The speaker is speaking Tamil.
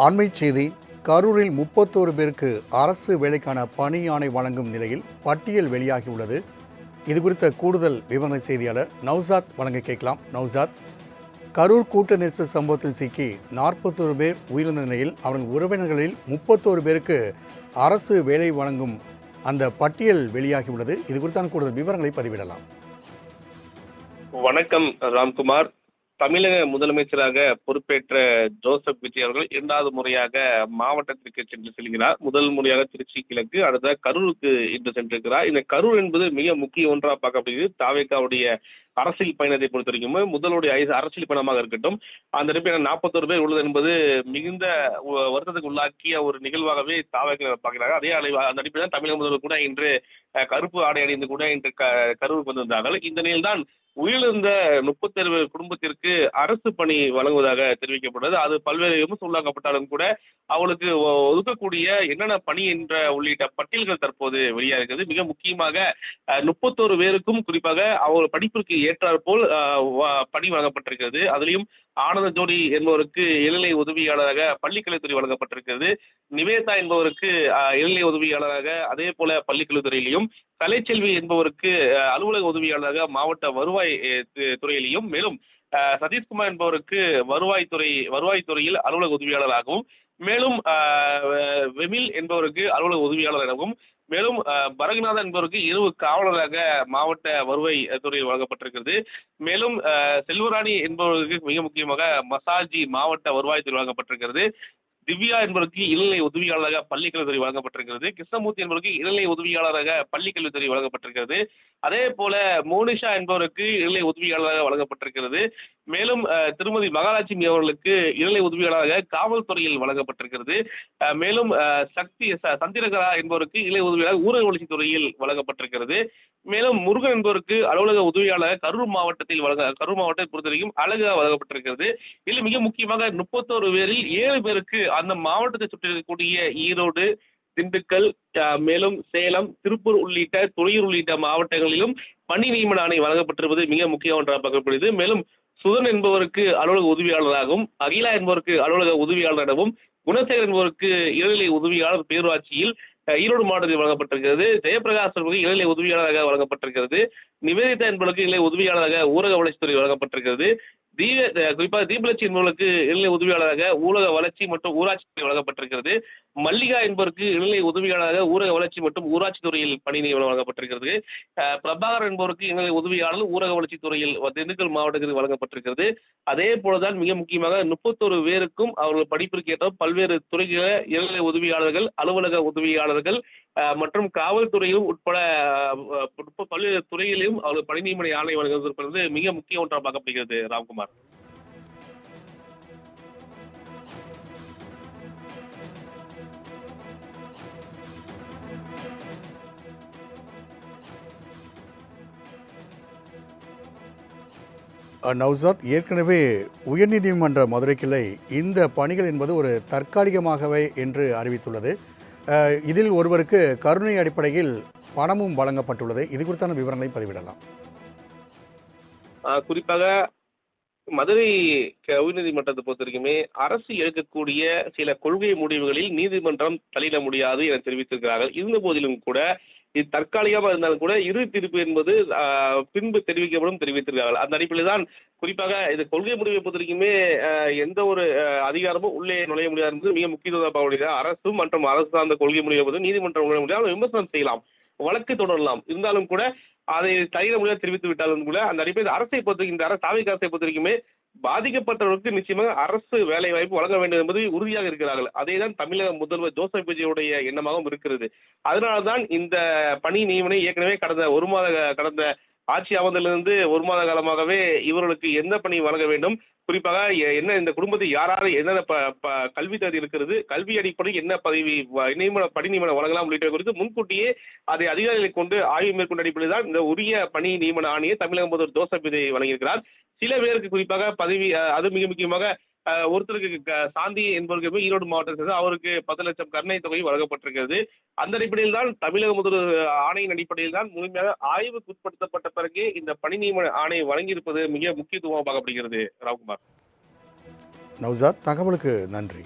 அண்மைச் செய்தி. கரூரில் 31 பேருக்கு அரசு வேலைக்கான பணி ஆணை வழங்கும் நிலையில் பட்டியல் வெளியாகியுள்ளது. இது குறித்த கூடுதல் விவரண செய்தியாளர் நௌசாத் வழங்க கேட்கலாம். நௌசாத், கரூர் கூட்ட நெரிசல் சம்பவத்தில் சிக்கி 41 பேர் உயிரிழந்த நிலையில் அவர்கள் உறவினர்களில் 31 பேருக்கு அரசு வேலை வழங்கும் அந்த பட்டியல் வெளியாகியுள்ளது. இது குறித்தான கூடுதல் விவரங்களை பதிவிடலாம். வணக்கம் ராம்குமார். தமிழக முதலமைச்சராக பொறுப்பேற்ற ஜோசப் விஜய் அவர்கள் இரண்டாவது முறையாக மாவட்டத்திற்கு சென்று செல்கிறார். முதல் முறையாக திருச்சி கிழக்கு, அடுத்த கரூருக்கு இன்று சென்றிருக்கிறார். இந்த கரூர் என்பது மிக முக்கிய ஒன்றாக பார்க்கப்படுகிறது. தாவேகாவுடைய அரசியல் பயணத்தை பொறுத்த வரைக்கும் முதலுடைய அரசியல் பயணமாக இருக்கட்டும், அந்த இடத்துல 41 பேர் உள்ளது என்பது மிகுந்த வருத்தத்துக்கு உள்ளாக்கிய ஒரு நிகழ்வாகவே தாவேகா பார்க்கிறார்கள். அதே அளவு அந்த அடிப்படையில் தான் தமிழக முதல்வர் கூட இன்று கருப்பு ஆடை அணிந்து கூட இன்று கரூருக்கு வந்திருந்தார்கள். இந்த நிலையில்தான் உயிரிழந்த 37 குடும்பத்திற்கு அரசு பணி வழங்குவதாக தெரிவிக்கப்பட்டது. அது பல்வேறு விமர்சனம் உள்ளாக்கப்பட்டாலும் கூட அவளுக்கு ஒதுக்கக்கூடிய என்னென்ன பணி என்ற உள்ளிட்ட பட்டியல்கள் தற்போது வெளியாகிறது. மிக முக்கியமாக 31 பேருக்கும் குறிப்பாக அவர் படிப்பிற்கு ஏற்றாற்போல் பணி வழங்கப்பட்டிருக்கிறது. அதிலையும் ஆனந்த ஜோடி என்பவருக்கு இளநிலை உதவியாளராக பள்ளிக்கல்வித்துறை வழங்கப்பட்டிருக்கிறது. நிவேதா என்பவருக்கு இளநிலை உதவியாளராக அதே போல பள்ளிக்கல்வித்துறையிலையும், கலைச்செல்வி என்பவருக்கு அலுவலக உதவியாளராக மாவட்ட வருவாய் துறையிலையும், மேலும் சதீஷ்குமார் என்பவருக்கு வருவாய்த்துறையில் அலுவலக உதவியாளராகவும், மேலும் வெமில் என்பவருக்கு அலுவலக உதவியாளர் எனவும், மேலும் பரகநாதன் என்பவருக்கு இரவு காவலராக மாவட்ட வருவாய் துறையில் வழங்கப்பட்டிருக்கிறது. மேலும் செல்வராணி என்பவருக்கு மிக முக்கியமாக மசாஜி மாவட்ட வருவாய்த்துறை வழங்கப்பட்டிருக்கிறது. திவ்யா என்பவருக்கு இளநிலை உதவியாளராக பள்ளிக்கல்வித்துறை வழங்கப்பட்டிருக்கிறது. கிருஷ்ணமூர்த்தி என்பவருக்கு இளநிலை உதவியாளராக பள்ளிக்கல்வித்துறை வழங்கப்பட்டிருக்கிறது. அதே போல மோனிஷா என்பவருக்கு இளநிலை உதவியாளராக வழங்கப்பட்டிருக்கிறது. மேலும் திருமதி மகாலட்சுமி அவர்களுக்கு இளநிலை உதவியாளராக காவல்துறையில் வழங்கப்பட்டிருக்கிறது. மேலும் சந்திரகரா என்பவருக்கு இளநிலை உதவியாளர் ஊரக வளர்ச்சித்துறையில் வழங்கப்பட்டிருக்கிறது. மேலும் முருகன் என்பவருக்கு அலுவலக உதவியாளர் கரூர் மாவட்டத்தை பொறுத்தவரைக்கும் அழகாக வழங்கப்பட்டிருக்கிறது. இதில் மிக முக்கியமாக 31 பேரில் 7 பேருக்கு அந்த மாவட்டத்தை சுற்றி இருக்கக்கூடிய ஈரோடு, திண்டுக்கல், மேலும் சேலம், திருப்பூர் உள்ளிட்ட துறையூர் உள்ளிட்ட மாவட்டங்களிலும் பணி நியமன ஆணை வழங்கப்பட்டிருப்பது மிக முக்கிய ஒன்றாக பார்க்கப்படுகிறது. மேலும் சுதன் என்பவருக்கு அலுவலக உதவியாளராகவும், அகிலா என்பவருக்கு அலுவலக உதவியாளராகவும், குணசேகர் என்பவருக்கு இளநிலை உதவியாளர் பேரூராட்சியில் ஈரோடு மாவட்டத்தில் வழங்கப்பட்டிருக்கிறது. ஜெயபிரகாஷ் என்பவருக்கு இளநிலை உதவியாளராக வழங்கப்பட்டிருக்கிறது. நிவேதிதா என்பவருக்கு இளநிலை உதவியாளராக ஊரக வளர்ச்சித்துறை வழங்கப்பட்டிருக்கிறது. குறிப்பாக தீபலட்சுமி என்பவர்களுக்கு இளநிலை உதவியாளராக ஊரக வளர்ச்சி மற்றும் ஊராட்சி வழங்கப்பட்டிருக்கிறது. மல்லிகா என்பவருக்கு இளநிலை உதவியாளராக ஊரக வளர்ச்சி மற்றும் ஊராட்சி துறையில் பணி நியமனம் வழங்கப்பட்டிருக்கிறது. பிரபாகர் என்பவருக்கு இளநிலை உதவியாளர் ஊரக வளர்ச்சி துறையில் திண்டுக்கல் மாவட்டத்திற்கு வழங்கப்பட்டிருக்கிறது. அதே போலதான் மிக முக்கியமாக 31 பேருக்கும் அவர்கள் படிப்பிற்கு ஏற்ற பல்வேறு துறைகளில் இளநிலை உதவியாளர்கள், அலுவலக உதவியாளர்கள் மற்றும் காவல்துறையிலும் உட்பட பல்வேறு துறையிலும் அவர்கள் பணி நியமன ஆணை வழங்குவது மிக முக்கிய ஒன்றாக பார்க்கப்படுகிறது. ராம்குமார். நௌசாத், ஏற்கனவே உயர்நீதிமன்ற மதுரை கிளை இந்த பணிகள் என்பது ஒரு தற்காலிகமாகவே என்று அறிவித்துள்ளது. இதில் ஒருவருக்கு கருணை அடிப்படையில் பணமும் வழங்கப்பட்டுள்ளது. இது குறித்தான விவரங்களை பதிவிடலாம். குறிப்பாக மதுரை உயர்நீதிமன்றத்தை பொறுத்தவரைக்குமே அரசு எடுக்கக்கூடிய சில கொள்கை முடிவுகளில் நீதிமன்றம் தலையிட முடியாது என தெரிவித்திருக்கிறார்கள். இருந்த போதிலும் கூட இது தற்காலிகமாக இருந்தாலும் கூட இறுதி தீர்ப்பு என்பது பின்பு தெரிவித்திருக்கிறார்கள். அந்த அடிப்படையில் தான் குறிப்பாக இது கொள்கை முடிவை பொறுத்தவரைக்குமே எந்த ஒரு அதிகாரமும் உள்ளே நுழைய முடியாது என்பது மிக முக்கியத்துவம் பார்க்கப்படுகிறது. அரசு மற்றும் அரசு சார்ந்த கொள்கை முடிவை பொறுத்து நீதிமன்றம் நுழைய முடியாது, விமர்சனம் செய்யலாம், வழக்கு தொடரலாம். இருந்தாலும் கூட அதை தலையிட முடியாது தெரிவித்து விட்டாலும் கூட அந்த அடிப்படையில் அரசை பொறுத்தவரைக்கும் இந்த தாவேகா அரசை பொறுத்தவரைக்குமே பாதிக்கப்பட்டவர்களுக்கு நிச்சயமாக அரசு வேலை வாய்ப்பு வழங்க வேண்டும் என்பது உறுதியாக இருக்கிறார்கள். அதேதான் தமிழக முதல்வர் ஜோசப் விஜயுடைய எண்ணமாகவும் இருக்கிறது. அதனால்தான் இந்த பணி நியமனம் ஏற்கனவே கடந்த ஆட்சி அமர்ந்ததிலிருந்து 1 மாத காலமாகவே இவர்களுக்கு எந்த பணி வழங்க வேண்டும், குறிப்பாக என்ன இந்த குடும்பத்தில் யாராரு என்னென்ன கல்வி தகுதி இருக்கிறது, கல்வி அடிப்படையில் என்ன பணி நியமனம் வழங்கலாம் உள்ளிட்ட குறித்து முன்கூட்டியே அதை அதிகாரிகளை கொண்டு ஆய்வு மேற்கொண்ட அடிப்படையில் தான் இந்த உரிய பணி நியமன ஆணையை தமிழக முதல்வர் ஜோசப் விஜய் வழங்கியிருக்கிறார். சில பேருக்கு குறிப்பாக பதவி, அது மிக முக்கியமாக ஒருத்தருக்கு சாந்தி என்பவருக்கு ஈரோடு மாவட்டத்தில் அவருக்கு 10 லட்சம் கருணை தொகை வழங்கப்பட்டிருக்கிறது. அந்த அடிப்படையில் தான் தமிழக முதல்வர் ஆணையின் அடிப்படையில் தான் முழுமையாக ஆய்வுக்கு உட்படுத்தப்பட்ட பிறகு இந்த பணி நியமன ஆணை வழங்கியிருப்பது மிக முக்கியத்துவமாக பார்க்கப்படுகிறது. ராம்குமார். நௌசாத், தகவலுக்கு நன்றி.